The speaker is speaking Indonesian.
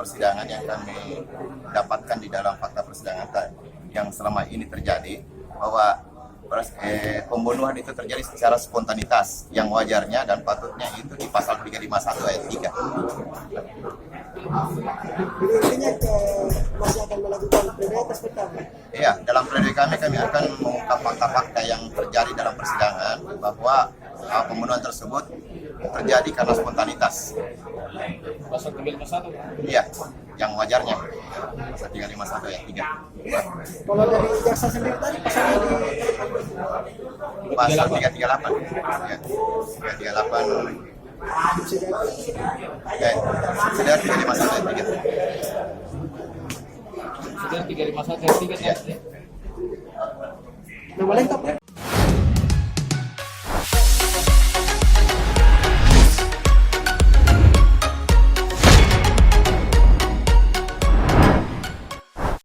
persidangan yang kami dapatkan di dalam fakta persidangan yang selama ini terjadi, bahwa pembunuhan itu terjadi secara spontanitas yang wajarnya dan patutnya itu di pasal 351 ayat 3. Intinya masih akan melakukan pledoi atas pertama. Iya, dalam pledoi kami akan mengungkap fakta-fakta yang terjadi dalam persidangan bahwa pembunuhan tersebut terjadi karena spontanitas. Pasal 351. Iya, yang wajarnya. Pasal 351 ayat 3. Kalau dari jaksa sendiri tadi pasalnya di Pasal 338. Ya, 338. Sudah 351 ayat 3. Sudah 351 ayat 3 Iya. nama lengkap ya?